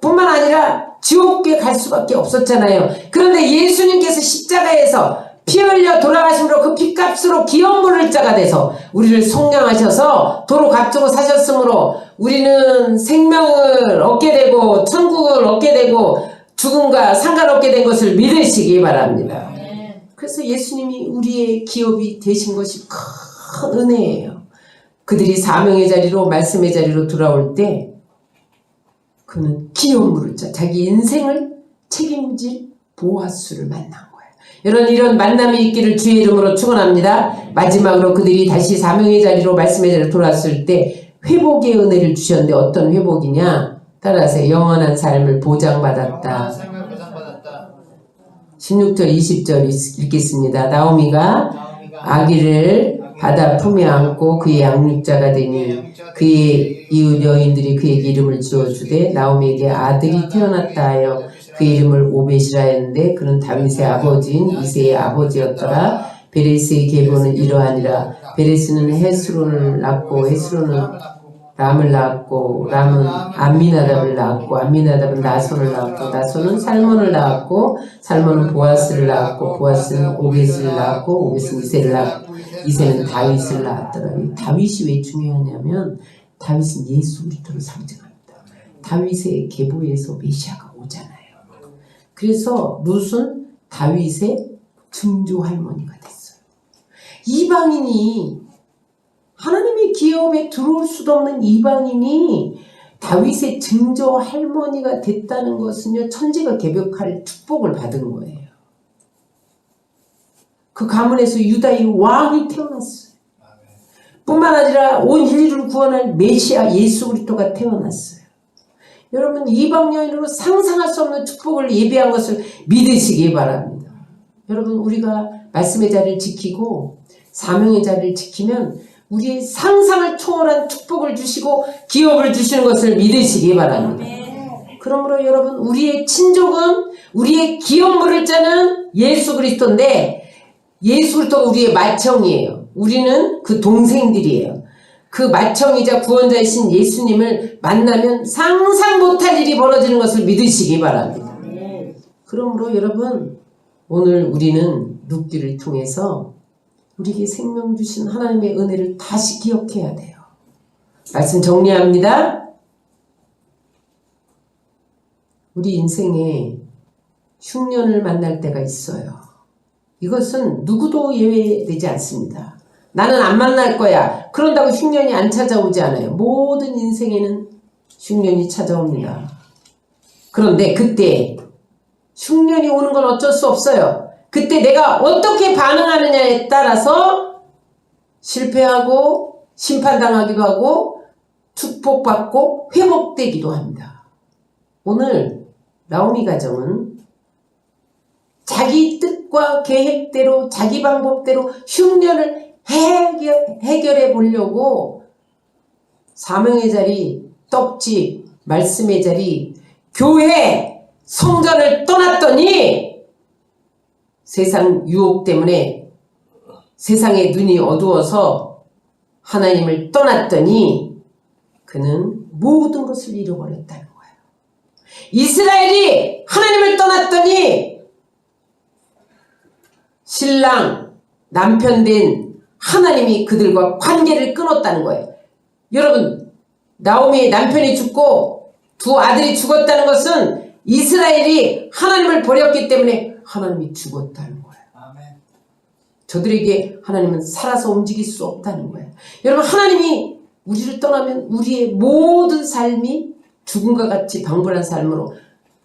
뿐만 아니라 지옥에 갈 수밖에 없었잖아요. 그런데 예수님께서 십자가에서 피 흘려 돌아가심으로 그 피값으로 기업 물을 자가 돼서 우리를 속량하셔서 도로 값주고 사셨으므로 우리는 생명을 얻게 되고 천국을 얻게 되고 죽음과 상관없게 된 것을 믿으시기 바랍니다. 그래서 예수님이 우리의 기업이 되신 것이 큰 은혜예요. 그들이 사명의 자리로 말씀의 자리로 돌아올 때 그는 기업 물을 자 자기 인생을 책임질 보아스를 만난 거예요. 이런 만남이 있기를 주의 이름으로 축원합니다. 마지막으로 그들이 다시 사명의 자리로 말씀의 자리로 돌아왔을 때 회복의 은혜를 주셨는데 어떤 회복이냐? 따라서 영원한 삶을 보장받았다. 16절 20절 읽겠습니다. 나오미가 아기를 바다 품에 안고 그의 양육자가 되니 그의 이웃 여인들이 그에게 이름을 지어주되 나오미에게 아들이 태어났다 하여 그 이름을 오벳이라 했는데 그는 다윗의 아버지인 이새의 아버지였더라. 베레스의 계보는 이러하니라. 베레스는 헤스론을 낳고 헤스론은 람을 낳았고 람은 암미나답을 낳았고 암미나답은 나손을 낳았고 나손은 살몬을 낳았고 살몬은 보아스를 낳았고 보아스는 오벳을 낳았고 오벳은 이새를 낳았고 이새는 다윗을 낳았더라. 다윗이 왜 중요하냐면 다윗은 예수 그리스도를 상징합니다. 다윗의 계보에서 메시아가 오잖아요. 그래서 룻은 다윗의 증조 할머니가 됐어요. 이방인이 하나님의 기업에 들어올 수도 없는 이방인이 다윗의 증조 할머니가 됐다는 것은요, 천지가 개벽할 축복을 받은 거예요. 그 가문에서 유다의 왕이 태어났어요. 뿐만 아니라 온 인류를 구원할 메시아 예수 그리스도가 태어났어요. 여러분 이방 여인으로 상상할 수 없는 축복을 예비한 것을 믿으시기 바랍니다. 여러분 우리가 말씀의 자리를 지키고 사명의 자리를 지키면 우리의 상상을 초월한 축복을 주시고 기업을 주시는 것을 믿으시기 바랍니다. 그러므로 여러분 우리의 친족은 우리의 기업 물을 자는 예수 그리스도인데 예수 그리스도가 우리의 맏형이에요. 우리는 그 동생들이에요. 그 맏형이자 구원자이신 예수님을 만나면 상상 못할 일이 벌어지는 것을 믿으시기 바랍니다. 그러므로 여러분 오늘 우리는 룻기를 통해서 우리에게 생명 주신 하나님의 은혜를 다시 기억해야 돼요. 말씀 정리합니다. 우리 인생에 흉년을 만날 때가 있어요. 이것은 누구도 예외되지 않습니다. 나는 안 만날 거야. 그런다고 흉년이 안 찾아오지 않아요. 모든 인생에는 흉년이 찾아옵니다. 그런데 그때 흉년이 오는 건 어쩔 수 없어요. 그때 내가 어떻게 반응하느냐에 따라서 실패하고 심판당하기도 하고 축복받고 회복되기도 합니다. 오늘 나오미 가정은 자기 뜻과 계획대로 자기 방법대로 흉년을 해결해 보려고 사명의 자리, 떡집, 말씀의 자리, 교회, 성전을 떠났더니 세상 유혹 때문에 세상의 눈이 어두워서 하나님을 떠났더니 그는 모든 것을 잃어버렸다는 거예요. 이스라엘이 하나님을 떠났더니 신랑, 남편 된 하나님이 그들과 관계를 끊었다는 거예요. 여러분, 나오미의 남편이 죽고 두 아들이 죽었다는 것은 이스라엘이 하나님을 버렸기 때문에 하나님이 죽었다는 거예요. 아멘. 저들에게 하나님은 살아서 움직일 수 없다는 거예요. 여러분, 하나님이 우리를 떠나면 우리의 모든 삶이 죽음과 같이 방불한 삶으로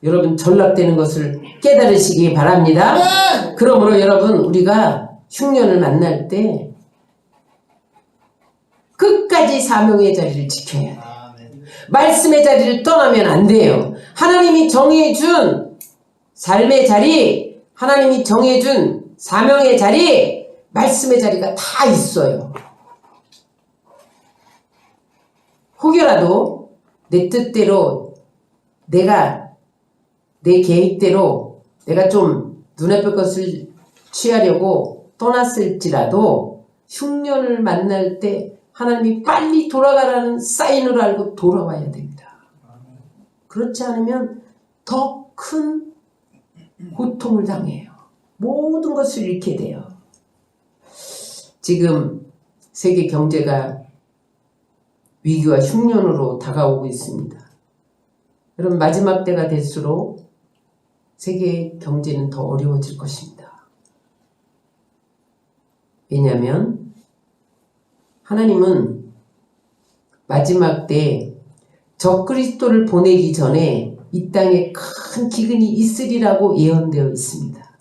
여러분 전락되는 것을 깨달으시기 바랍니다. 아멘. 그러므로 여러분, 우리가 흉년을 만날 때 끝까지 사명의 자리를 지켜야 돼요. 아멘. 말씀의 자리를 떠나면 안 돼요. 하나님이 정해준 삶의 자리, 하나님이 정해준 사명의 자리, 말씀의 자리가 다 있어요. 혹여라도 내 뜻대로 내가 내 계획대로 내가 좀 눈에 볼 것을 취하려고 떠났을지라도 흉년을 만날 때 하나님이 빨리 돌아가라는 사인으로 알고 돌아와야 됩니다. 그렇지 않으면 더 큰 고통을 당해요. 모든 것을 잃게 돼요. 지금 세계 경제가 위기와 흉년으로 다가오고 있습니다. 여러분, 마지막 때가 될수록 세계 경제는 더 어려워질 것입니다. 왜냐하면 하나님은 마지막 때 적그리스도를 보내기 전에 이 땅에 큰 기근이 있으리라고 예언되어 있습니다.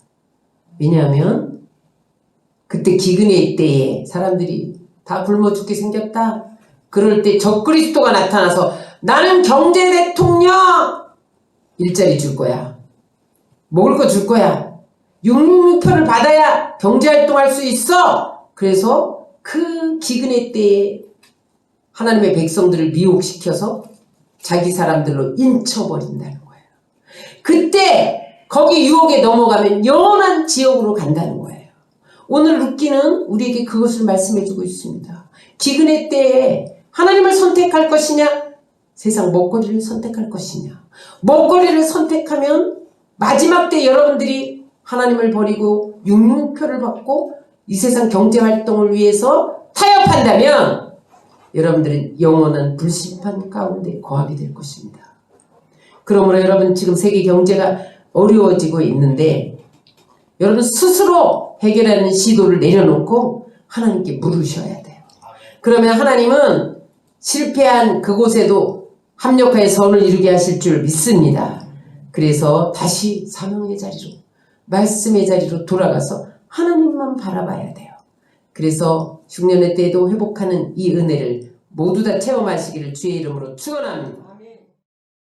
왜냐하면 그때 기근의 때에 사람들이 다 굶어 죽게 생겼다. 그럴 때 적그리스도가 나타나서 나는 경제 대통령! 일자리 줄 거야. 먹을 거 줄 거야. 666표를 받아야 경제활동할 수 있어. 그래서 그 기근의 때에 하나님의 백성들을 미혹시켜서 자기 사람들로 인쳐버린다는 거예요. 그때 거기 유혹에 넘어가면 영원한 지옥으로 간다는 거예요. 오늘 룻기는 우리에게 그것을 말씀해주고 있습니다. 기근의 때에 하나님을 선택할 것이냐, 세상 먹거리를 선택할 것이냐. 먹거리를 선택하면 마지막 때 여러분들이 하나님을 버리고 666표를 받고 이 세상 경제활동을 위해서 타협한다면 여러분들은 영원한 불심판 가운데 거하게 될 것입니다. 그러므로 여러분, 지금 세계 경제가 어려워지고 있는데 여러분 스스로 해결하는 시도를 내려놓고 하나님께 물으셔야 돼요. 그러면 하나님은 실패한 그곳에도 합력하여 선을 이루게 하실 줄 믿습니다. 그래서 다시 사명의 자리로, 말씀의 자리로 돌아가서 하나님만 바라봐야 돼요. 그래서 흉년의 때에도 회복하는 이 은혜를 모두 다 체험하시기를 주의 이름으로 축원합니다.